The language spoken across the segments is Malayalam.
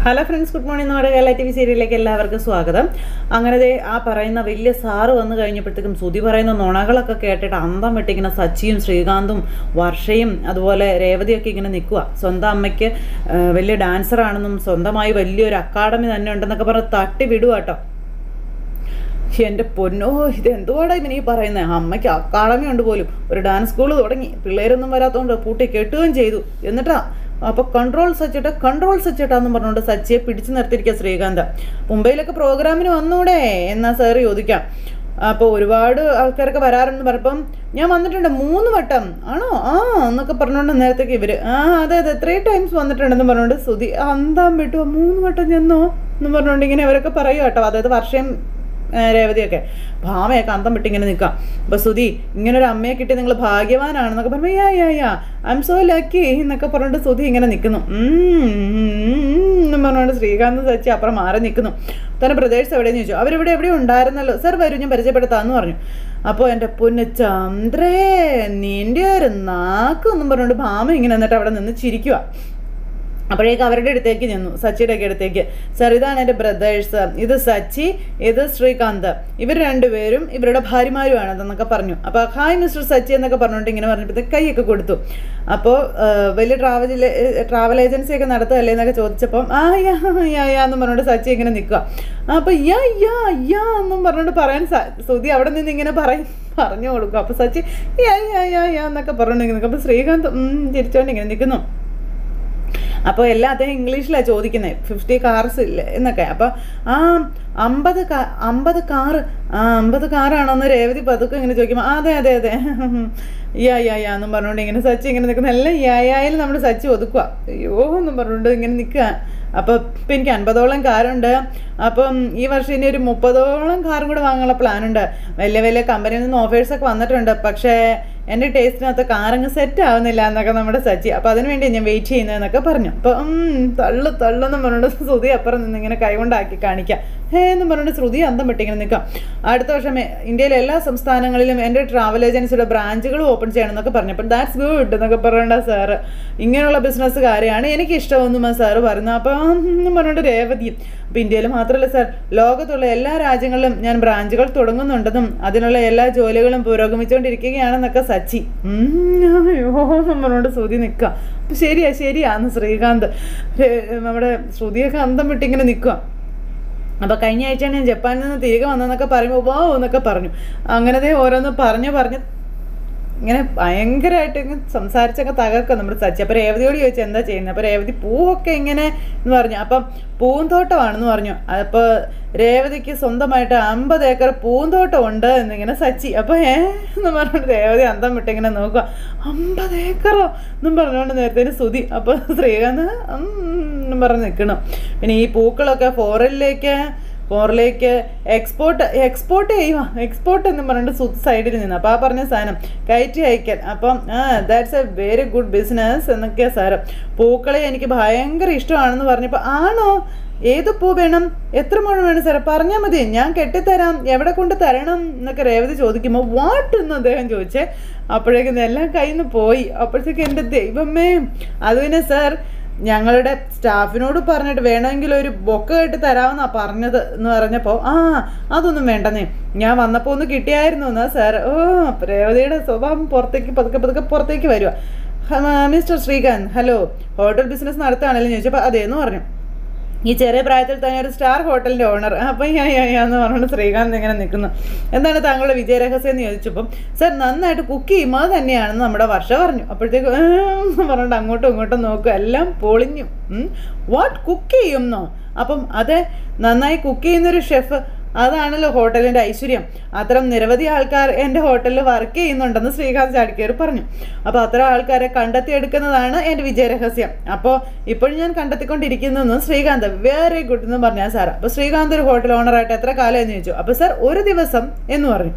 Hello friends, good morning. നമ്മുടെ കേരള TV സീരിയലിലേക്ക് എല്ലാവർക്കും സ്വാഗതം. അങ്ങനെ ആ പറയുന്ന വലിയ സാറ് വന്നു കഴിഞ്ഞപ്പോഴത്തേക്കും ശ്രുതി പറയുന്ന നുണകളൊക്കെ കേട്ടിട്ട് അന്തം വിട്ടിങ്ങനെ സച്ചിയും ശ്രീകാന്തും വർഷയും അതുപോലെ രേവതിയൊക്കെ ഇങ്ങനെ നിൽക്കുക. സ്വന്തം അമ്മയ്ക്ക് വലിയ ഡാൻസറാണെന്നും സ്വന്തമായി വലിയൊരു അക്കാഡമി തന്നെ ഉണ്ടെന്നൊക്കെ പറഞ്ഞ് തട്ടി വിടുക കേട്ടോ. എൻ്റെ പൊന്നോ, ഇതെന്തുവാടാ ഇവനീ പറയുന്നത്? അമ്മയ്ക്ക് അക്കാഡമി ഉണ്ട് പോലും, ഒരു ഡാൻസ് സ്കൂൾ തുടങ്ങി, പിള്ളേരൊന്നും വരാത്തതുകൊണ്ട് പൂട്ടി കെട്ടുകയും ചെയ്തു. എന്നിട്ടാ അപ്പോൾ കൺട്രോൾ സച്ചിട്ടാന്നും പറഞ്ഞുകൊണ്ട് സച്ചിയെ പിടിച്ചു നിർത്തിയിരിക്കുക ശ്രീകാന്ത്. മുംബൈയിലൊക്കെ പ്രോഗ്രാമിന് വന്നൂടെ എന്നാ സാറ് ചോദിക്കാം. അപ്പോൾ ഒരുപാട് ആൾക്കാരൊക്കെ വരാറുണ്ടെന്ന് പറഞ്ഞപ്പം ഞാൻ വന്നിട്ടുണ്ട് 3 വട്ടം. ആണോ? എന്നൊക്കെ പറഞ്ഞുകൊണ്ട് നേരത്തേക്ക് ഇവർ അതെ 3 ടൈംസ് വന്നിട്ടുണ്ടെന്ന് പറഞ്ഞുകൊണ്ട് ശ്രുതി അന്താൻ വിട്ടു. 3 വട്ടം ചെന്നോ എന്ന് പറഞ്ഞുകൊണ്ട് ഇങ്ങനെ അവരൊക്കെ പറയുക കേട്ടോ. അതായത് വർഷം രേവതിയൊക്കെ ഭാമയൊക്കെ അന്തം വിട്ട് ഇങ്ങനെ നിൽക്കാം. അപ്പോൾ ശ്രുതി ഇങ്ങനൊരു അമ്മയെ കിട്ടി നിങ്ങൾ ഭാഗ്യവാനാണെന്നൊക്കെ പറഞ്ഞു. യാ ഐ എം സോ ലക്കി എന്നൊക്കെ പറഞ്ഞുകൊണ്ട് ശ്രുതി ഇങ്ങനെ നിൽക്കുന്നു. എന്നും പറഞ്ഞുകൊണ്ട് ശ്രീകാന്ത് സച്ചി അപ്പുറം മാറി നിൽക്കുന്നു. തന്നെ പ്രദേശം എവിടെയെന്ന് ചോദിച്ചു. എവിടെയോ ഉണ്ടായിരുന്നല്ലോ സാർ, വരും ഞാൻ പരിചയപ്പെടുത്താമെന്ന് പറഞ്ഞു. അപ്പോൾ എൻ്റെ പൊന്ന് ചന്ദ്രേ, നിൻ്റെ ഒരു നാക്കെന്നും പറഞ്ഞുകൊണ്ട് ഭാമ ഇങ്ങനെ എന്നിട്ട് അവിടെ നിന്ന് ചിരിക്കുക. അപ്പോഴേക്ക് അവരുടെ അടുത്തേക്ക് ചെന്നു, സച്ചിയുടെയൊക്കെ അടുത്തേക്ക്. സാർ, ഇതാണ് എൻ്റെ ബ്രദേഴ്സ്, ഇത് സച്ചി, ഇത് ശ്രീകാന്ത്, ഇവർ രണ്ടുപേരും ഇവരുടെ ഭാര്യമാരുമാണ് എന്നൊക്കെ പറഞ്ഞു. അപ്പോൾ ഹായ് മിസ്റ്റർ സച്ചി എന്നൊക്കെ പറഞ്ഞുകൊണ്ട് ഇങ്ങനെ പറഞ്ഞപ്പോഴത്തേക്ക് കൈയൊക്കെ കൊടുത്തു. അപ്പോൾ വലിയ ട്രാവൽ ഏജൻസിയൊക്കെ നടത്തുകയല്ലേ എന്നൊക്കെ ചോദിച്ചപ്പം യാ എന്നും പറഞ്ഞുകൊണ്ട് സച്ചി ഇങ്ങനെ നിൽക്കുക. അപ്പോൾ യാ എന്നും പറഞ്ഞുകൊണ്ട് പറയാൻ ശ്രുതി അവിടെ നിന്ന് ഇങ്ങനെ പറഞ്ഞു കൊടുക്കും. അപ്പോൾ സച്ചി യാ എന്നൊക്കെ പറഞ്ഞുകൊണ്ട് നിൽക്കും. അപ്പോൾ ശ്രീകാന്ത് തിരിച്ചുകൊണ്ട് ഇങ്ങനെ നിൽക്കുന്നു. അപ്പോൾ എല്ലാം അദ്ദേഹം ഇംഗ്ലീഷിലാണ് ചോദിക്കുന്നത്. 50 കാർസ് ഇല്ലേ എന്നൊക്കെ. അപ്പോൾ 50 കാറ് 50 കാറാണോന്ന് രേവതി പതുക്കെ ഇങ്ങനെ ചോദിക്കുമ്പോൾ അതെ യാ എന്നും പറഞ്ഞുകൊണ്ട് ഇങ്ങനെ സച്ചി ഇങ്ങനെ നിൽക്കുന്ന എല്ലാം യായായിൽ നമ്മുടെ സച്ചി ഒതുക്കുക. അയ്യോ എന്നും പറഞ്ഞുകൊണ്ട് ഇങ്ങനെ നിൽക്കുക. അപ്പോൾ ഇപ്പം എനിക്ക് 50ഓളം കാറുണ്ട്. അപ്പം ഈ വർഷം ഇനി ഒരു 30ഓളം കാറും കൂടെ വാങ്ങാനുള്ള പ്ലാനുണ്ട്. വലിയ കമ്പനിയിൽ നിന്ന് ഓഫേഴ്സൊക്കെ വന്നിട്ടുണ്ട്. പക്ഷേ എൻ്റെ ടേസ്റ്റിനകത്ത് കാറങ്ങ് സെറ്റ് ആവുന്നില്ല എന്നൊക്കെ നമ്മുടെ സച്ചി. അപ്പോൾ അതിന് വേണ്ടി ഞാൻ വെയിറ്റ് ചെയ്യുന്നതെന്നൊക്കെ പറഞ്ഞു. അപ്പോൾ തള്ളെന്നും പറഞ്ഞുകൊണ്ട് ശ്രുതി അപ്പുറം നിന്ന് ഇങ്ങനെ കൈകൊണ്ടാക്കി കാണിക്കാം. എന്നും പറഞ്ഞുകൊണ്ട് ശ്രുതി അന്തം വിട്ടിങ്ങനെ നിൽക്കാം. അടുത്ത വർഷം ഇന്ത്യയിലെ എല്ലാ സംസ്ഥാനങ്ങളിലും എൻ്റെ ട്രാവൽ ഏജൻസിയുടെ ബ്രാഞ്ചുകൾ ഓപ്പൺ ചെയ്യണം എന്നൊക്കെ പറഞ്ഞു. അപ്പോൾ ദാറ്റ്സ് ഗുഡ് എന്നൊക്കെ പറയണ്ട സാറ്, ഇങ്ങനെയുള്ള ബിസിനസ്സുകാരെയാണ് എനിക്ക് ഇഷ്ടമൊന്നും സാറ് പറയുന്നത്. അപ്പോൾ പറഞ്ഞുകൊണ്ട് രേവതിയും. അപ്പോൾ ഇന്ത്യയിൽ മാത്രമല്ല സാർ, ലോകത്തുള്ള എല്ലാ രാജ്യങ്ങളിലും ഞാൻ ബ്രാഞ്ചുകൾ തുടങ്ങുന്നുണ്ടെന്നും അതിനുള്ള എല്ലാ ജോലികളും പുരോഗമിച്ചുകൊണ്ടിരിക്കുകയാണെന്നൊക്കെ സച്ചി. പറഞ്ഞുകൊണ്ട് ശ്രുതി നിൽക്കുക. അപ്പോൾ ശരിയാന്ന് ശ്രീകാന്ത്. നമ്മുടെ ശ്രുതിയൊക്കെ അന്തം വിട്ടിങ്ങനെ നിൽക്കുക. അപ്പോൾ കഴിഞ്ഞ ആഴ്ചയാണ് ഞാൻ ജപ്പാനിൽ നിന്ന് തിരികെ വന്നതെന്നൊക്കെ പറയുമ്പോൾ വാ എന്നൊക്കെ പറഞ്ഞു. അങ്ങനത്തെ ഓരോന്ന് പറഞ്ഞ് ഇങ്ങനെ ഭയങ്കരമായിട്ട് ഇങ്ങനെ സംസാരിച്ചൊക്കെ തകർക്കുക നമ്മുടെ സച്ചി. അപ്പോൾ രേവതിയോട് ചോദിച്ചു എന്താ ചെയ്യുന്നത്. അപ്പോൾ രേവതി പൂവൊക്കെ ഇങ്ങനെ എന്ന് പറഞ്ഞു. അപ്പം പൂന്തോട്ടമാണെന്ന് പറഞ്ഞു. അപ്പോൾ രേവതിക്ക് സ്വന്തമായിട്ട് 50 ഏക്കർ പൂന്തോട്ടം ഉണ്ട് എന്നിങ്ങനെ സച്ചി. അപ്പോൾ എന്ന് പറഞ്ഞുകൊണ്ട് രേവതി അന്തം വിട്ടിങ്ങനെ നോക്കുക. 50 ഏക്കറോ എന്നും പറഞ്ഞുകൊണ്ട് നേരത്തെ ശ്രുതി. അപ്പോൾ ശ്രീകാന്ത് എന്നും പറഞ്ഞ് നിൽക്കണം. പിന്നെ ഈ പൂക്കളൊക്കെ ഫോറിലേക്ക് എക്സ്പോർട്ട് എന്ന് പറഞ്ഞിട്ട് സൈഡിൽ നിന്ന്. അപ്പോൾ പറഞ്ഞ സാധനം കയറ്റി അയക്കാൻ. അപ്പം that's A very good business എന്നൊക്കെയാണ് സാറ്. പൂക്കളെ എനിക്ക് ഭയങ്കര ഇഷ്ടമാണെന്ന് പറഞ്ഞപ്പോൾ ആണോ, ഏത് പൂ വേണം, എത്ര മുഴം വേണം സാറേ, പറഞ്ഞാൽ മതി, ഞാൻ കെട്ടിത്തരാം, എവിടെ കൊണ്ട് തരണം എന്നൊക്കെ രേവതി ചോദിക്കുമ്പോൾ വാട്ട് എന്ന് അദ്ദേഹം ചോദിച്ചേ. അപ്പോഴേക്കും എല്ലാം കയ്യിൽ നിന്ന് പോയി. അപ്പോഴത്തേക്ക് എൻ്റെ ദൈവമേ, അത് പിന്നെ സാർ ഞങ്ങളുടെ സ്റ്റാഫിനോട് പറഞ്ഞിട്ട് വേണമെങ്കിൽ ഒരു ബൊക്ക കെട്ടി തരാമെന്നാണ് പറഞ്ഞത് എന്ന് പറഞ്ഞപ്പോൾ അതൊന്നും വേണ്ടെന്നേ, ഞാൻ വന്നപ്പോൾ ഒന്ന് കിട്ടിയായിരുന്നു എന്നാ സാർ. രേവതിയുടെ സ്വഭാവം പതുക്കെ പുറത്തേക്ക് വരിക. Mister Sreekanth, hello, hotel business നടത്തുകയാണല്ലോ ചോദിച്ചപ്പോൾ അതേന്ന് പറഞ്ഞു. ഈ ചെറിയ പ്രായത്തിൽ തന്നെ ഒരു സ്റ്റാർ ഹോട്ടലിൻ്റെ ഓണർ. അപ്പം എന്ന് പറഞ്ഞുകൊണ്ട് ശ്രീകാന്ത് ഇങ്ങനെ നിൽക്കുന്നു. എന്താണ് താങ്കളുടെ വിജയരഹസ്യം എന്ന് ചോദിച്ചപ്പം സാർ നന്നായിട്ട് കുക്ക് ചെയ്യുമ്പോൾ അത് തന്നെയാണെന്ന് നമ്മുടെ വർഷ പറഞ്ഞു. അപ്പോഴത്തേക്ക് പറഞ്ഞിട്ട് അങ്ങോട്ടും ഇങ്ങോട്ടും നോക്കുക. എല്ലാം പൊളിഞ്ഞു. വാട്ട്, കുക്ക് ചെയ്യുന്നോ? അപ്പം അതെ, നന്നായി കുക്ക് ചെയ്യുന്നൊരു ഷെഫ്, അതാണല്ലോ ഹോട്ടലിൻ്റെ ഐശ്വര്യം. അത്തരം നിരവധി ആൾക്കാർ എൻ്റെ ഹോട്ടലിൽ വർക്ക് ചെയ്യുന്നുണ്ടെന്ന് ശ്രീകാന്ത് ചാടിക്കേറി പറഞ്ഞു. അപ്പോൾ അത്തരം ആൾക്കാരെ കണ്ടെത്തിയെടുക്കുന്നതാണ് എൻ്റെ വിജയരഹസ്യം. അപ്പോൾ ഇപ്പോഴും ഞാൻ കണ്ടെത്തിക്കൊണ്ടിരിക്കുന്നു ശ്രീകാന്ത്. വെരി ഗുഡ് എന്ന് പറഞ്ഞാൽ സാർ. അപ്പോൾ ശ്രീകാന്ത് ഒരു ഹോട്ടൽ ഓണറായിട്ട് എത്ര കാലം എന്ന് ചോദിച്ചു. അപ്പോൾ സാർ 1 ദിവസം എന്ന് പറഞ്ഞു.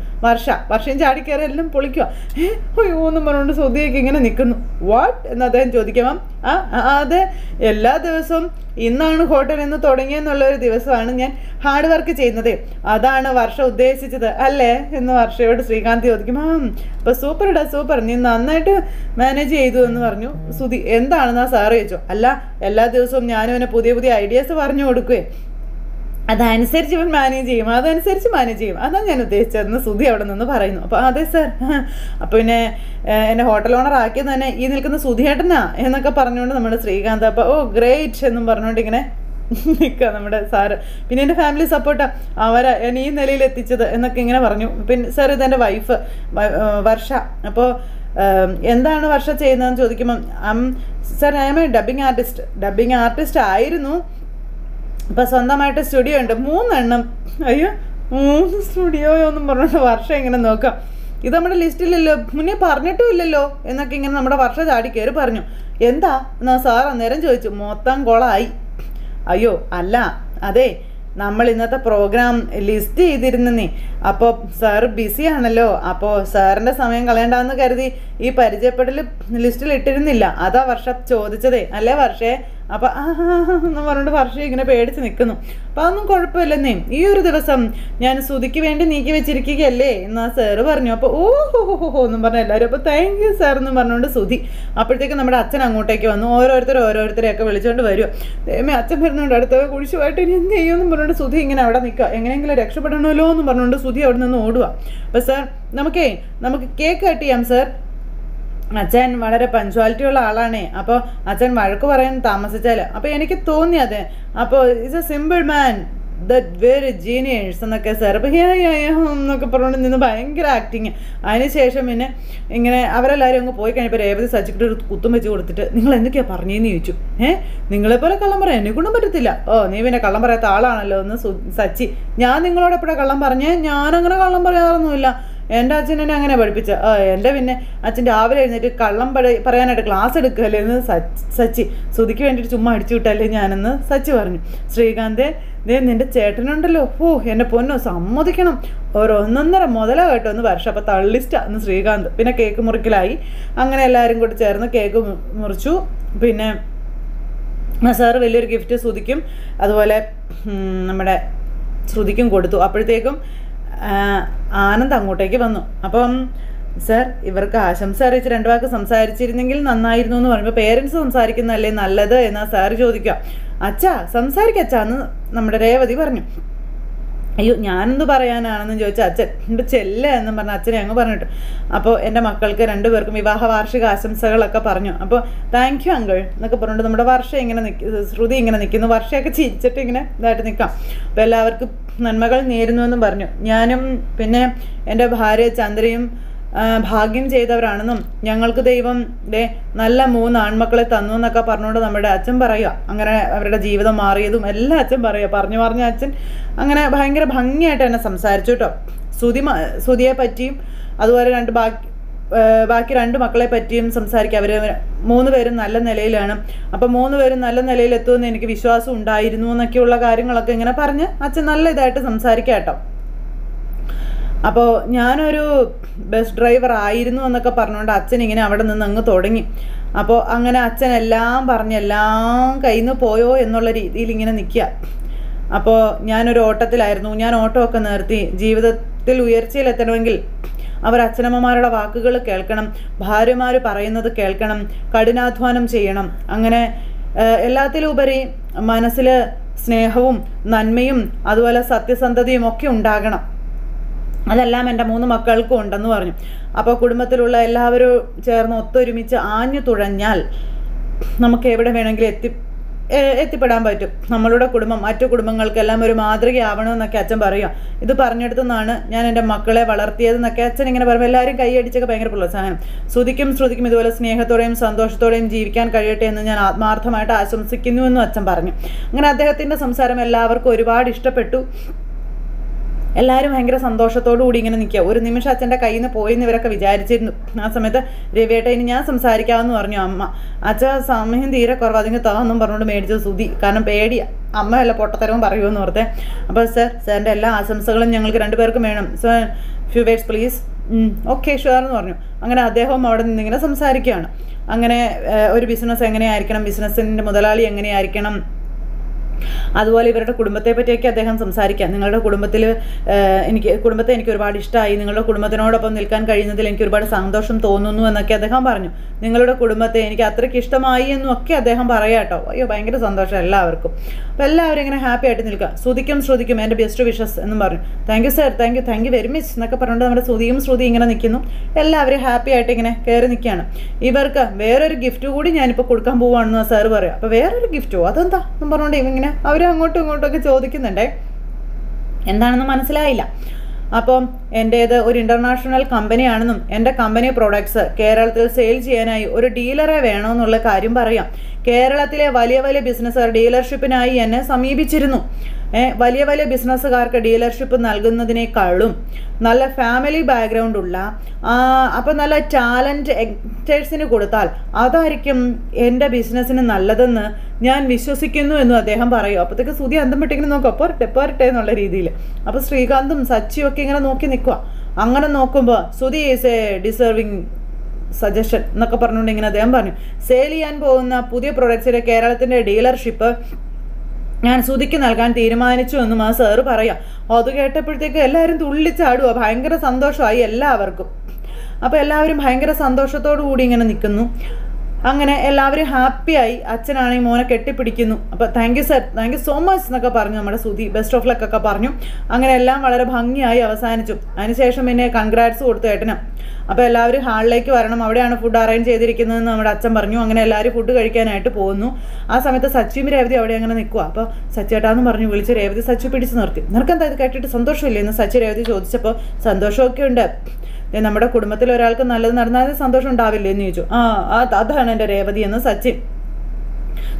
വർഷം ചാടിക്കേറി എല്ലാം പൊളിക്കുക. അയ്യോ എന്നും പറഞ്ഞുകൊണ്ട് ശ്രുതിയൊക്കെ ഇങ്ങനെ നിൽക്കുന്നു. വാട്ട് എന്ന് അദ്ദേഹം ചോദിക്കുമ്പം അതെ, എല്ലാ ദിവസവും ഇന്നാണ് ഹോട്ടൽ എന്ന് തുടങ്ങിയെന്നുള്ളൊരു ദിവസമാണ് ഞാൻ ഹാർഡ് വർക്ക് ചെയ്യുന്നത്, അതാണ് വർഷ ഉദ്ദേശിച്ചത് അല്ലേ എന്ന് വർഷയോട് ശ്രീകാന്ത് ചോദിക്കും. അപ്പോൾ സൂപ്പർടാ സൂപ്പർ, നീ നന്നായിട്ട് മാനേജ് ചെയ്തു എന്ന് പറഞ്ഞു സുധി. എന്താണെന്നാ സാറ് ചോദിച്ചു. അല്ല, എല്ലാ ദിവസവും ഞാനും അവനെ പുതിയ പുതിയ ഐഡിയാസ് പറഞ്ഞു കൊടുക്കുവേ, അതനുസരിച്ച് ഇവൻ മാനേജ് ചെയ്യും, അതനുസരിച്ച് മാനേജ് ചെയ്യും, അതാണ് ഞാൻ ഉദ്ദേശിച്ചതെന്ന് സുധി അവിടെ നിന്ന് പറയുന്നു. അപ്പോൾ അതെ സാർ, അപ്പോൾ പിന്നെ എന്നെ ഹോട്ടൽ ഓണർ ആക്കിയത് തന്നെ ഈ നിൽക്കുന്ന സുധിയേട്ടനാ എന്നൊക്കെ പറഞ്ഞുകൊണ്ട് നമ്മുടെ ശ്രീകാന്ത്. അപ്പോൾ ഓ ഗ്രേറ്റ് എന്നും പറഞ്ഞുകൊണ്ട് ഇങ്ങനെ നിൽക്കുക നമ്മുടെ സാറ്. പിന്നെ എൻ്റെ ഫാമിലി സപ്പോർട്ടാണ് അവരെ എന്നെ ഈ നിലയിൽ എത്തിച്ചത് എന്നൊക്കെ ഇങ്ങനെ പറഞ്ഞു. പിന്നെ സാർ ഇതെൻ്റെ വൈഫ് വർഷ. അപ്പോൾ എന്താണ് വർഷ ചെയ്യുന്നതെന്ന് ചോദിക്കുമ്പം sir I M A dubbing artist ആയിരുന്നു, ഇപ്പം സ്വന്തമായിട്ട് സ്റ്റുഡിയോ ഉണ്ട് 3 എണ്ണം. അയ്യോ 3 സ്റ്റുഡിയോയോ ഒന്നും പറഞ്ഞിട്ട് വർഷം ഇങ്ങനെ നോക്കാം. ഇത് നമ്മുടെ ലിസ്റ്റിലല്ലോ, മുന്നേ പറഞ്ഞിട്ടും ഇല്ലല്ലോ എന്നൊക്കെ ഇങ്ങനെ നമ്മുടെ വർഷ ചാടി കയറി പറഞ്ഞു. എന്താ എന്നാ സാർ അന്നേരം ചോദിച്ചു. മൊത്തം കൊളായി. അയ്യോ അല്ല, അതെ നമ്മൾ ഇന്നത്തെ പ്രോഗ്രാം ലിസ്റ്റ് ചെയ്തിരുന്നേ, അപ്പോൾ സാർ ബിസിയാണല്ലോ, അപ്പോൾ സാറിൻ്റെ സമയം കളയണ്ടെന്ന് കരുതി ഈ പരിചയപ്പെടൽ ലിസ്റ്റിൽ ഇട്ടിരുന്നില്ല, അതാ വർഷ ചോദിച്ചതേ അല്ലേ വർഷേ. അപ്പം എന്ന് പറഞ്ഞിട്ട് വർഷ ഇങ്ങനെ പേടിച്ച് നിൽക്കുന്നു. അപ്പം അതൊന്നും കുഴപ്പമില്ലെന്നേ, ഈ ഒരു ദിവസം ഞാൻ സുധിക്ക് വേണ്ടി നീക്കി വെച്ചിരിക്കുകയല്ലേ എന്നാ സാറ് പറഞ്ഞു. അപ്പോൾ ഓഹോ എന്നും പറഞ്ഞു എല്ലാവരും. അപ്പോൾ താങ്ക് യു സാർ എന്നും പറഞ്ഞുകൊണ്ട് സുധി. അപ്പോഴത്തേക്കും നമ്മുടെ അച്ഛൻ അങ്ങോട്ടേക്ക് വന്നു. ഓരോരുത്തരെയൊക്കെ വിളിച്ചുകൊണ്ട് വരുമോ, ദൈവമേ അച്ഛൻ വരുന്നുണ്ട് അടുത്ത കുഴിച്ചുമായിട്ട് ഇനി എന്ത് ചെയ്യുമെന്നും പറഞ്ഞുകൊണ്ട് സുധി ഇങ്ങനെ അവിടെ നിൽക്കുക. എങ്ങനെയെങ്കിലും രക്ഷപ്പെടണമല്ലോ എന്നും പറഞ്ഞുകൊണ്ട് സുധി അവിടെ നിന്ന് ഓടുക. അപ്പോൾ സാർ നമുക്ക് കേക്ക് കട്ട് ചെയ്യാം സാർ. അച്ഛൻ വളരെ പഞ്ച്വാലിറ്റി ഉള്ള ആളാണേ, അപ്പോൾ അച്ഛൻ വഴക്ക് പറയാൻ താമസിച്ചാൽ അപ്പോൾ എനിക്ക് തോന്നി അതെ. അപ്പോൾ it's A simple man that very ജീനിയേഴ്സ് എന്നൊക്കെ സാർ. അപ്പോൾ എന്നൊക്കെ പറഞ്ഞുകൊണ്ട് നിന്ന് ഭയങ്കര ആക്ടിങ്. അതിനുശേഷം പിന്നെ ഇങ്ങനെ അവരെല്ലാവരും അങ്ങ് പോയി കഴിഞ്ഞപ്പോൾ രേവതി സച്ചിക്കിട്ട് ഒരു കുത്തും വെച്ച് കൊടുത്തിട്ട് നിങ്ങൾ എന്തൊക്കെയാണ് പറഞ്ഞതെന്ന് ചോദിച്ചു. നിങ്ങളെപ്പോലെ കള്ളം പറയാൻ എന്നെക്കൊണ്ടും പറ്റത്തില്ല. നീ പിന്നെ കള്ളം പറയാത്ത ആളാണല്ലോ എന്ന് സച്ചി. ഞാൻ നിങ്ങളോട് എപ്പോഴാണ് കള്ളം പറഞ്ഞേ? ഞാനങ്ങനെ കള്ളം പറയാറൊന്നുമില്ല, എൻ്റെ അച്ഛൻ എന്നെ അങ്ങനെ പഠിപ്പിച്ച. എൻ്റെ പിന്നെ അച്ഛൻ രാവിലെ എഴുന്നേറ്റ് കള്ളം പറയാനായിട്ട് ക്ലാസ് എടുക്കുകയല്ലേ എന്ന് സച്ചി. സുധിക്ക് വേണ്ടിയിട്ട് ചുമ്മാ അടിച്ചു വിട്ടല്ലേ ഞാനെന്ന് സച്ചി പറഞ്ഞു. ശ്രീകാന്ത് നിൻ്റെ ചേട്ടനുണ്ടല്ലോ, എൻ്റെ പൊന്നോ സമ്മതിക്കണം, ഒന്നൊന്നര മുതല കേട്ടോ എന്ന് വർഷ. അപ്പോൾ തള്ളിസ്റ്റാ എന്ന് ശ്രീകാന്ത്. പിന്നെ കേക്ക് മുറിക്കലായി. അങ്ങനെ എല്ലാവരും കൂടി ചേർന്ന് കേക്ക് മുറിച്ചു. പിന്നെ സാറ് വലിയൊരു ഗിഫ്റ്റ് സുധിക്കും അതുപോലെ നമ്മുടെ ശ്രുതിക്കും കൊടുത്തു. അപ്പോഴത്തേക്കും ആനന്ദ് അങ്ങോട്ടേക്ക് വന്നു. അപ്പം സാർ ഇവർക്ക് ആശംസ അറിയിച്ച് 2 വാക്ക് സംസാരിച്ചിരുന്നെങ്കിൽ നന്നായിരുന്നു എന്ന് പറയുമ്പോൾ പേരൻസ് സംസാരിക്കുന്നതല്ലേ നല്ലത് എന്നാ സാർ ചോദിക്കുക. അച്ഛാ സംസാരിക്കച്ചാ എന്ന് നമ്മുടെ രേവതി പറഞ്ഞു. അയ്യോ ഞാനെന്ത് പറയാനാണെന്ന് ചോദിച്ചാൽ അച്ഛൻ എൻ്റെ ചെല്ല എന്നും പറഞ്ഞ അച്ഛനെ അങ്ങ് പറഞ്ഞിട്ടു. അപ്പോൾ എൻ്റെ മക്കൾക്ക് 2 പേർക്കും വിവാഹ വാർഷിക ആശംസകളൊക്കെ പറഞ്ഞു. അപ്പോൾ താങ്ക് യു അങ്കിൾ എന്നൊക്കെ പറഞ്ഞിട്ട് നമ്മുടെ വർഷ ഇങ്ങനെ ശ്രുതി ഇങ്ങനെ നിൽക്കുന്നു. വർഷയൊക്കെ ചിരിച്ചിട്ട് ഇങ്ങനെ ഇതായിട്ട് നിൽക്കാം. അപ്പോൾ എല്ലാവർക്കും നന്മകൾ നേരുന്നുവെന്നും പറഞ്ഞു. ഞാനും പിന്നെ എൻ്റെ ഭാര്യ ചന്ദ്രയും ഭാഗ്യം ചെയ്തവരാണെന്നും ഞങ്ങൾക്ക് ദൈവം നല്ല 3 ആൺമക്കളെ തന്നു എന്നൊക്കെ പറഞ്ഞുകൊണ്ട് നമ്മുടെ അച്ഛൻ പറയുക. അങ്ങനെ അവരുടെ ജീവിതം മാറിയതും എല്ലാം അച്ഛൻ പറയുക. പറഞ്ഞു അച്ഛൻ അങ്ങനെ ഭയങ്കര ഭംഗിയായിട്ട് തന്നെ സംസാരിച്ചു കേട്ടോ. സുധിയെ പറ്റിയും അതുപോലെ ബാക്കി 2 മക്കളെ പറ്റിയും സംസാരിക്കുക. അവർ 3 പേരും നല്ല നിലയിലാണ്. അപ്പോൾ 3 പേരും നല്ല നിലയിൽ എത്തുമെന്ന് എനിക്ക് വിശ്വാസം ഉണ്ടായിരുന്നു എന്നൊക്കെയുള്ള കാര്യങ്ങളൊക്കെ ഇങ്ങനെ പറഞ്ഞ് അച്ഛൻ നല്ല ഇതായിട്ട് സംസാരിക്കുക കേട്ടോ. അപ്പോൾ ഞാനൊരു ബസ് ഡ്രൈവർ ആയിരുന്നു എന്നൊക്കെ പറഞ്ഞുകൊണ്ട് അച്ഛൻ ഇങ്ങനെ അവിടെ നിന്ന് അങ്ങ് തുടങ്ങി. അപ്പോൾ അങ്ങനെ അച്ഛൻ എല്ലാം പറഞ്ഞ് എല്ലാം കയ്യിൽ നിന്ന് പോയോ എന്നുള്ള രീതിയിൽ ഇങ്ങനെ നിൽക്കുക. അപ്പോൾ ഞാനൊരു ഓട്ടത്തിലായിരുന്നു, ഞാൻ ഓട്ടമൊക്കെ നിർത്തി. ജീവിതത്തിൽ ഉയർച്ചയിലെത്തണമെങ്കിൽ അവർ അച്ഛനമ്മമാരുടെ വാക്കുകൾ കേൾക്കണം, ഭാര്യമാർ പറയുന്നത് കേൾക്കണം, കഠിനാധ്വാനം ചെയ്യണം. അങ്ങനെ എല്ലാത്തിലുപരി മനസ്സിൽ സ്നേഹവും നന്മയും അതുപോലെ സത്യസന്ധതയും ഒക്കെ ഉണ്ടാകണം. അതെല്ലാം എൻ്റെ 3 മക്കൾക്കും ഉണ്ടെന്ന് പറഞ്ഞു. അപ്പോൾ കുടുംബത്തിലുള്ള എല്ലാവരും ചേർന്ന് ഒത്തൊരുമിച്ച് ആഞ്ഞു തുഴഞ്ഞാൽ നമുക്ക് എവിടെ വേണമെങ്കിലും എത്തിപ്പെടാൻ പറ്റും. നമ്മളുടെ കുടുംബം മറ്റു കുടുംബങ്ങൾക്കെല്ലാം ഒരു മാതൃകയാവണമെന്നൊക്കെ അച്ഛൻ പറയുക. ഇത് പറഞ്ഞെടുത്തുനിന്നാണ് ഞാൻ എൻ്റെ മക്കളെ വളർത്തിയതെന്നൊക്കെ അച്ഛൻ ഇങ്ങനെ പറയുമ്പോൾ എല്ലാവരും കൈയടിച്ചൊക്കെ ഭയങ്കര പ്രോത്സാഹനം. ശ്രുതിക്കും ഇതുപോലെ സ്നേഹത്തോടെയും സന്തോഷത്തോടെയും ജീവിക്കാൻ കഴിയട്ടെ എന്ന് ഞാൻ ആത്മാർത്ഥമായിട്ട് ആശംസിക്കുന്നുവെന്നും അച്ഛൻ പറഞ്ഞു. അങ്ങനെ അദ്ദേഹത്തിൻ്റെ സംസാരം എല്ലാവർക്കും ഒരുപാട് ഇഷ്ടപ്പെട്ടു. എല്ലാവരും ഭയങ്കര സന്തോഷത്തോടു കൂടി ഇങ്ങനെ നിൽക്കുക. ഒരു നിമിഷം അച്ഛൻ്റെ കയ്യിൽ നിന്ന് പോയെന്ന് ഇവരൊക്കെ വിചാരിച്ചിരുന്നു. ആ സമയത്ത് രവിയേട്ട ഇനി ഞാൻ സംസാരിക്കാമെന്ന് പറഞ്ഞു അമ്മ. അച്ഛൻ സമയം തീരെ കുറവ്, അതിന് താന്നും പറഞ്ഞുകൊണ്ട് മേടിച്ചത് സുധി. കാരണം പേടിയ അമ്മ വല്ല പൊട്ടത്തരവും പറയുമെന്ന് ഓർത്തെ. അപ്പോൾ സാറിൻ്റെ എല്ലാ ആശംസകളും ഞങ്ങൾക്ക് 2 പേർക്കും വേണം. So few words please. Okay sure എന്ന് പറഞ്ഞു. അങ്ങനെ അദ്ദേഹം അവിടെ നിന്ന് ഇങ്ങനെ സംസാരിക്കുകയാണ്. അങ്ങനെ ഒരു ബിസിനസ് എങ്ങനെയായിരിക്കണം, ബിസിനസ്സിൻ്റെ മുതലാളി എങ്ങനെയായിരിക്കണം, അതുപോലെ ഇവരുടെ കുടുംബത്തെ പറ്റിയൊക്കെ അദ്ദേഹം സംസാരിക്കാം. നിങ്ങളുടെ കുടുംബത്തെ എനിക്ക് ഒരുപാട് ഇഷ്ടമായി, നിങ്ങളുടെ കുടുംബത്തിനോടൊപ്പം നിൽക്കാൻ കഴിയുന്നതിൽ എനിക്ക് ഒരുപാട് സന്തോഷം തോന്നുന്നു എന്നൊക്കെ അദ്ദേഹം പറഞ്ഞു. നിങ്ങളുടെ കുടുംബത്തെ എനിക്ക് അത്രയ്ക്ക് ഇഷ്ടമായി എന്നും ഒക്കെ അദ്ദേഹം പറയാം കേട്ടോ. അയ്യോ ഭയങ്കര സന്തോഷം എല്ലാവർക്കും. അപ്പോൾ എല്ലാവരും ഇങ്ങനെ ഹാപ്പി ആയിട്ട് നിൽക്കുക. ശ്രുതിക്കും എൻ്റെ ബെസ്റ്റ് വിഷസ് എന്നും പറഞ്ഞു. Thank you sir, thank you very much എന്നൊക്കെ പറഞ്ഞുകൊണ്ട് നമ്മുടെ ശ്രുതി ഇങ്ങനെ നിൽക്കുന്നു. എല്ലാവരും ഹാപ്പി ആയിട്ട് ഇങ്ങനെ കയറി നിൽക്കുകയാണ്. ഇവർക്ക് വേറൊരു ഗിഫ്റ്റ് കൂടി ഞാനിപ്പോൾ കൊടുക്കാൻ പോവുകയാണെന്ന് സാർ പറയാം. അപ്പോൾ വേറൊരു ഗിഫ്റ്റോ അതെന്താ എന്നും പറഞ്ഞുകൊണ്ട് ഇങ്ങനെ അവർ അങ്ങോട്ടും ഇങ്ങോട്ടുമൊക്കെ ചോദിക്കുന്നുണ്ടേ. എന്താണെന്ന് മനസ്സിലായില്ല. അപ്പം എൻ്റേത് ഒരു ഇൻ്റർനാഷണൽ കമ്പനിയാണെന്നും എൻ്റെ കമ്പനി പ്രോഡക്ട്സ് കേരളത്തിൽ സെയിൽ ചെയ്യാനായി ഒരു ഡീലറെ വേണമെന്നുള്ള കാര്യം പറയാം. കേരളത്തിലെ വലിയ വലിയ ബിസിനസ്സുകാർ ഡീലർഷിപ്പിനായി എന്നെ സമീപിച്ചിരുന്നു. വലിയ വലിയ ബിസിനസ്സുകാർക്ക് ഡീലർഷിപ്പ് നൽകുന്നതിനേക്കാളും നല്ല ഫാമിലി ബാക്ക്ഗ്രൗണ്ട് ഉള്ള അപ്പോൾ നല്ല ടാലൻറ്റ് യങ്സ്റ്റേഴ്സിന് കൊടുത്താൽ അതായിരിക്കും എൻ്റെ ബിസിനസ്സിന് നല്ലതെന്ന് ഞാൻ വിശ്വസിക്കുന്നു എന്നും അദ്ദേഹം പറയും. അപ്പോഴത്തേക്ക് സുധി അന്തം വിട്ടിങ്ങനെ നോക്കും, പോരട്ടെ എന്നുള്ള രീതിയിൽ. അപ്പോൾ ശ്രീകാന്തും സച്ചിയും ഒക്കെ ഇങ്ങനെ നോക്കി നിൽക്കുക. അങ്ങനെ നോക്കുമ്പോൾ Sudhi is A deserving suggestion എന്നൊക്കെ പറഞ്ഞുകൊണ്ട് ഇങ്ങനെ അദ്ദേഹം പറഞ്ഞു. സെയിൽ ചെയ്യാൻ പോകുന്ന പുതിയ പ്രൊഡക്ട്സിൻ്റെ കേരളത്തിൻ്റെ ഡീലർഷിപ്പ് ഞാൻ സുധിക്ക് നൽകാൻ തീരുമാനിച്ചു എന്നും ആ സാറ് പറയാം. അത് കേട്ടപ്പോഴത്തേക്ക് എല്ലാവരും തുള്ളിച്ചാടുക. ഭയങ്കര സന്തോഷമായി എല്ലാവർക്കും. അപ്പോൾ എല്ലാവരും ഭയങ്കര സന്തോഷത്തോടു കൂടി ഇങ്ങനെ നിൽക്കുന്നു. അങ്ങനെ എല്ലാവരും ഹാപ്പിയായി. അച്ഛനാണെങ്കിൽ മോനെ കെട്ടിപ്പിടിക്കുന്നു. അപ്പോൾ thank you sir, thank you so much എന്നൊക്കെ പറഞ്ഞു നമ്മുടെ സുധി. ബെസ്റ്റ് ഓഫ് ലക്ക് ഒക്കെ പറഞ്ഞു. അങ്ങനെ എല്ലാം വളരെ ഭംഗിയായി അവസാനിച്ചു. അതിനുശേഷം പിന്നെ കൺഗ്രാറ്റ്സ് കൊടുത്തു ഏട്ടന്. അപ്പോൾ എല്ലാവരും ഹാളിലേക്ക് വരണം, അവിടെയാണ് ഫുഡ് അറേഞ്ച് ചെയ്തിരിക്കുന്നതെന്ന് നമ്മുടെ അച്ഛൻ പറഞ്ഞു. അങ്ങനെ എല്ലാവരും ഫുഡ് കഴിക്കാനായിട്ട് പോകുന്നു. ആ സമയത്ത് സച്ചിയും രേവതി അവിടെ അങ്ങനെ നിൽക്കുക. അപ്പോൾ സച്ചേട്ടാന്ന് പറഞ്ഞു വിളിച്ച് രേവതി സച്ചി പിടിച്ച് നിർത്തി. നിനക്കെന്താ ഇത് കേട്ടിട്ട് സന്തോഷമില്ലേ എന്ന് സച്ചി രേവതി ചോദിച്ചപ്പോൾ സന്തോഷമൊക്കെ ഉണ്ട്, നമ്മുടെ കുടുംബത്തിൽ ഒരാൾക്ക് നല്ലത് നടന്നാൽ സന്തോഷം ഉണ്ടാവില്ലേ എന്ന് ചോദിച്ചു. അതാണ് എൻ്റെ രേവതി എന്ന് സച്ചിൻ.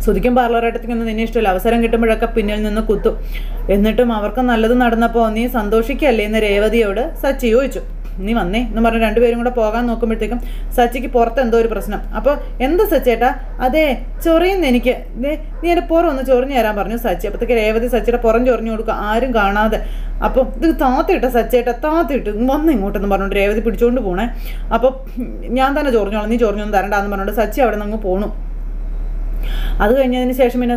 സുധിക്കും പാർലറായിട്ടൊന്നും നിന്നെ ഇഷ്ടമില്ല, അവസരം കിട്ടുമ്പോഴൊക്കെ പിന്നിൽ നിന്ന് കുത്തും, എന്നിട്ടും അവർക്ക് നല്ലത് നടന്നപ്പോൾ നീ സന്തോഷിക്കല്ലേ എന്ന് രേവതിയോട് സച്ചി ചോദിച്ചു. നീ വന്നേ എന്ന് പറഞ്ഞ് രണ്ടുപേരും കൂടെ പോകാൻ നോക്കുമ്പോഴത്തേക്കും സച്ചിക്ക് പുറത്ത് എന്തോ ഒരു പ്രശ്നം. അപ്പോൾ എന്താ സച്ചേട്ടാ? അതെ ചൊറിയുന്നു എനിക്ക്, നീ എൻ്റെ പുറം ഒന്ന് ചൊറിഞ്ഞു തരാൻ പറഞ്ഞു സച്ചി. അപ്പോഴത്തേക്ക് രേവതി സച്ചിയുടെ പുറം ചൊറിഞ്ഞു കൊടുക്കുക, ആരും കാണാതെ. അപ്പോൾ ഇത് താത്തിട്ട സച്ചേട്ടാ, താത്തിട്ട് വന്ന് ഇങ്ങോട്ടെന്ന് പറഞ്ഞുകൊണ്ട് രേവതി പിടിച്ചുകൊണ്ട് പോണേ. അപ്പോൾ ഞാൻ തന്നെ ചൊറിഞ്ഞോളാം, നീ ചൊറിഞ്ഞൊന്നും തരണ്ടാന്ന് പറഞ്ഞുകൊണ്ട് സച്ചി അവിടെ നിന്ന് പോണു. അത് കഴിഞ്ഞതിന് ശേഷം പിന്നെ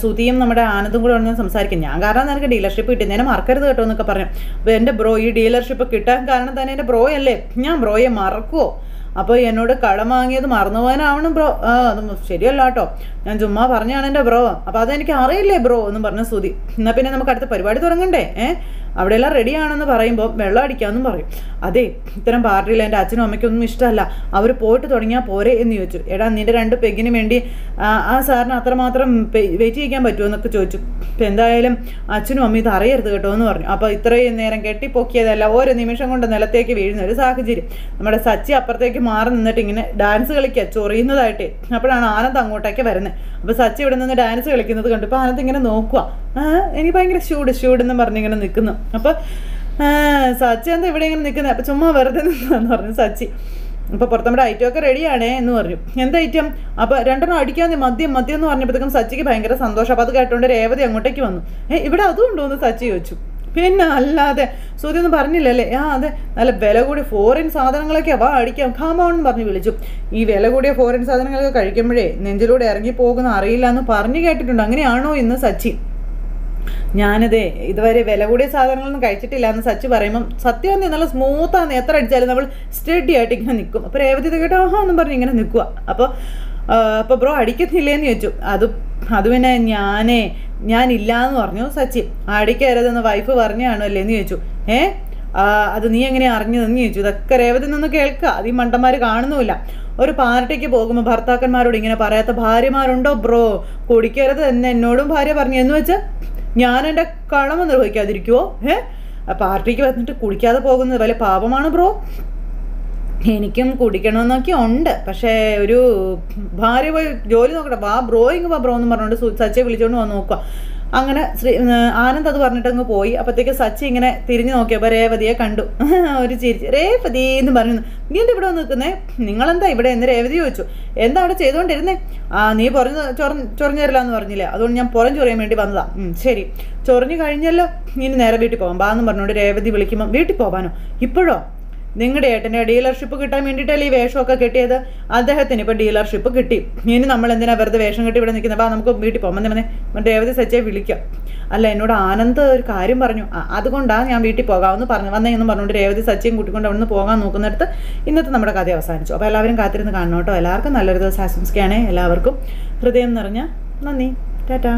സുധിയും നമ്മുടെ ആനന്ദും കൂടെ വന്ന് സംസാരിക്കും. ഞാൻ കാരണം നിനക്ക് ഡീലർഷിപ്പ് കിട്ടി, ഞാൻ മറക്കരുത് കേട്ടോ എന്നൊക്കെ പറഞ്ഞു. അപ്പോൾ എൻ്റെ ബ്രോ ഈ ഡീലർഷിപ്പ് കിട്ടാൻ കാരണം തന്നെ എൻ്റെ ബ്രോ അല്ലേ, ഞാൻ ബ്രോയെ മറക്കുമോ? അപ്പോൾ എന്നോട് കടം വാങ്ങിയത് മറന്നുപോകാനാവണം ബ്രോ. അത് ശരിയല്ല കേട്ടോ, ഞാൻ ചുമ്മാ പറഞ്ഞാണ് എൻ്റെ ബ്രോ. അപ്പോൾ അതെനിക്ക് അറിയില്ലേ ബ്രോ എന്നും പറഞ്ഞു സുധി. എന്നാൽ പിന്നെ നമുക്ക് അടുത്ത പരിപാടി തുടങ്ങണ്ടേ? അവിടെയെല്ലാം റെഡിയാണെന്ന് പറയുമ്പോൾ വെള്ളം അടിക്കാമെന്നും പറയും. അതെ, ഇത്തരം പാർട്ടിയിൽ എൻ്റെ അച്ഛനും അമ്മയ്ക്കൊന്നും ഇഷ്ടമല്ല, അവർ പോയിട്ട് തുടങ്ങിയാൽ പോരെ എന്ന് ചോദിച്ചു. എടാ നിൻ്റെ 2 പെഗിന് വേണ്ടി ആ സാറിന് അത്രമാത്രം വെയിറ്റ് ചെയ്യിക്കാൻ പറ്റുമോ എന്നൊക്കെ ചോദിച്ചു. ഇപ്പം എന്തായാലും അച്ഛനും അമ്മയും ഇത് അറിയരുത് കേട്ടോ എന്ന് പറഞ്ഞു. അപ്പോൾ ഇത്രയും നേരം കെട്ടിപ്പൊക്കിയതല്ല ഓരോ നിമിഷം കൊണ്ട് നിലത്തേക്ക് വീഴുന്ന ഒരു സാഹചര്യം. നമ്മുടെ സച്ചി അപ്പുറത്തേക്ക് മാറി നിന്നിട്ട് ഇങ്ങനെ ഡാൻസ് കളിക്കുക ചൊറിയുന്നതായിട്ട്. അപ്പോഴാണ് ആനന്ദ് അങ്ങോട്ടേക്ക് വരുന്നത്. അപ്പോൾ സച്ചി ഇവിടെ നിന്ന് ഡാൻസ് കളിക്കുന്നത് കണ്ടു. ഇപ്പോൾ ആനന്ദ് ഇങ്ങനെ നോക്കുക, എനിക്ക് ഭയങ്കര ഷൂടെന്ന് പറഞ്ഞിങ്ങനെ നിൽക്കുന്നു. അപ്പോൾ സച്ചി എന്താ ഇവിടെ ഇങ്ങനെ നിൽക്കുന്നത്? അപ്പോൾ ചുമ്മാ വെറുതെ നിന്നാന്ന് പറഞ്ഞു സച്ചി. അപ്പോൾ പുറത്ത് നമ്മുടെ ഐറ്റമൊക്കെ റെഡിയാണേ എന്ന് പറഞ്ഞു. എന്താ ഐറ്റം? അപ്പോൾ 2 അടിക്കാതെ മദ്യം എന്ന് പറഞ്ഞപ്പോഴത്തേക്കും സച്ചിക്ക് ഭയങ്കര സന്തോഷം. അപ്പോൾ അത് കേട്ടോണ്ട് രേവതി അങ്ങോട്ടേക്ക് വന്നു. ഇവിടെ അതും ഉണ്ടോ എന്ന് സച്ചി ചോദിച്ചു. പിന്നെ അല്ലാതെ സുധി ഒന്നും പറഞ്ഞില്ലല്ലേ? അതെ, നല്ല വില കൂടിയ ഫോറിൻ സാധനങ്ങളൊക്കെ അടിക്കാം ഖാമോണെന്ന് പറഞ്ഞ് വിളിച്ചു. ഈ വില കൂടിയ ഫോറിൻ സാധനങ്ങളൊക്കെ കഴിക്കുമ്പോഴേ നെഞ്ചിലൂടെ ഇറങ്ങിപ്പോകുന്ന അറിയില്ല എന്ന് പറഞ്ഞു കേട്ടിട്ടുണ്ട്. അങ്ങനെയാണോ ഇന്ന് സച്ചി? ഞാനതേ ഇതുവരെ വില കൂടിയ സാധനങ്ങളൊന്നും കഴിച്ചിട്ടില്ല എന്ന് സച്ചി പറയുമ്പം സത്യം വന്നാൽ നല്ല സ്മൂത്താണ്, എത്ര അടിച്ചാലും നമ്മൾ സ്റ്റഡി ആയിട്ട് ഇങ്ങനെ നിൽക്കും. അപ്പോൾ രേവതി ഇത് കേട്ടോ എന്നും പറഞ്ഞ് ഇങ്ങനെ നിൽക്കുക. അപ്പോൾ ബ്രോ അടിക്കുന്നില്ലേന്ന് ചോദിച്ചു. അത് പിന്നെ ഞാനില്ലാന്ന് പറഞ്ഞു സച്ചി. അടിക്കരുതെന്ന് വൈഫ് പറഞ്ഞാണോ അല്ലേന്ന് ചോദിച്ചു. അത് നീ എങ്ങനെ അറിഞ്ഞതെന്ന് ചോദിച്ചു. ഇതൊക്കെ രേവതി നിന്ന് കേൾക്കുക, അത് ഈ മണ്ടന്മാർ കാണുന്നുമില്ല. ഒരു പാർട്ടിക്ക് പോകുമ്പോൾ ഭർത്താക്കന്മാരോട് ഇങ്ങനെ പറയാത്ത ഭാര്യമാരുണ്ടോ ബ്രോ? കുടിക്കരുത് എന്ന് എന്നോടും ഭാര്യ പറഞ്ഞു എന്ന് വെച്ചാൽ ഞാൻ എൻ്റെ കടമ നിർവഹിക്കാതിരിക്കുമോ? പാർട്ടിക്ക് വന്നിട്ട് കുടിക്കാതെ പോകുന്നത് വലിയ പാപമാണ് ബ്രോ. എനിക്കും കുടിക്കണമെന്നൊക്കെ ഉണ്ട്, പക്ഷേ ഒരു ഭാര്യ പോയി ജോലി നോക്കട്ടെ, വാ ബ്രോ എന്ന് പറഞ്ഞുകൊണ്ട് സച്ചിയെ വിളിച്ചുകൊണ്ട് വന്ന് നോക്കുക. അങ്ങനെ ആനന്ദ് അത് പറഞ്ഞിട്ടങ്ങ് പോയി. അപ്പോഴത്തേക്ക് സച്ചി ഇങ്ങനെ തിരിഞ്ഞു നോക്കിയപ്പോൾ രേവതിയെ കണ്ടു. ഒരു ചിരിച്ച് രേവതി എന്ന് പറഞ്ഞു. നീ എന്താ ഇവിടെ നിൽക്കുന്നേ? നിങ്ങളെന്താ ഇവിടെ എന്ന് രേവതി ചോദിച്ചു. എന്താ അവിടെ ചെയ്തുകൊണ്ടിരുന്നേ? നീ ചൊറിഞ്ഞു തരില്ല എന്ന് പറഞ്ഞില്ലേ, അതുകൊണ്ട് ഞാൻ പുറം ചൊറിയാൻ വേണ്ടി വന്നതാ. ശരി, ചൊറിഞ്ഞു കഴിഞ്ഞല്ലോ, ഇനി നേരെ വീട്ടിൽ പോകാം ബാ എന്ന് പറഞ്ഞുകൊണ്ട് രേവതി വിളിക്കുമ്പോൾ വീട്ടിൽ പോകാനോ? ഇപ്പോഴോ? നിങ്ങളുടെ ഏട്ടൻ്റെ ഡീലർഷിപ്പ് കിട്ടാൻ വേണ്ടിയിട്ടല്ലേ ഈ വേഷമൊക്കെ കെട്ടിയത്. അദ്ദേഹത്തിന് ഇപ്പോൾ ഡീലർഷിപ്പ് കിട്ടി. ഇനി നമ്മൾ എന്തിനാ വെറുതെ വേഷം കെട്ടി ഇവിടെ നിൽക്കുന്നത്? അപ്പോൾ നമുക്ക് വീട്ടിൽ പോകാം. വന്നേ രേവതി സച്ചയെ വിളിക്കാം. അല്ല, എന്നോട് ആനന്ദ് ഒരു കാര്യം പറഞ്ഞു, അതുകൊണ്ടാണ് ഞാൻ വീട്ടിൽ പോകാമെന്ന് പറഞ്ഞു വന്നേ എന്നും പറഞ്ഞുകൊണ്ട് രേവതി സച്ചയും കൂട്ടിക്കൊണ്ട് അവിടെ നിന്ന് പോകാൻ നോക്കുന്നിടത്ത് ഇന്നത്തെ നമ്മുടെ കഥ അവസാനിച്ചു. അപ്പോൾ എല്ലാവരും കാത്തിരുന്ന് കാണണം കേട്ടോ. എല്ലാവർക്കും നല്ലൊരു ദിവസം ആശംസിക്കുകയാണേ. എല്ലാവർക്കും ഹൃദയം നിറഞ്ഞ നന്ദി. ടാറ്റാ.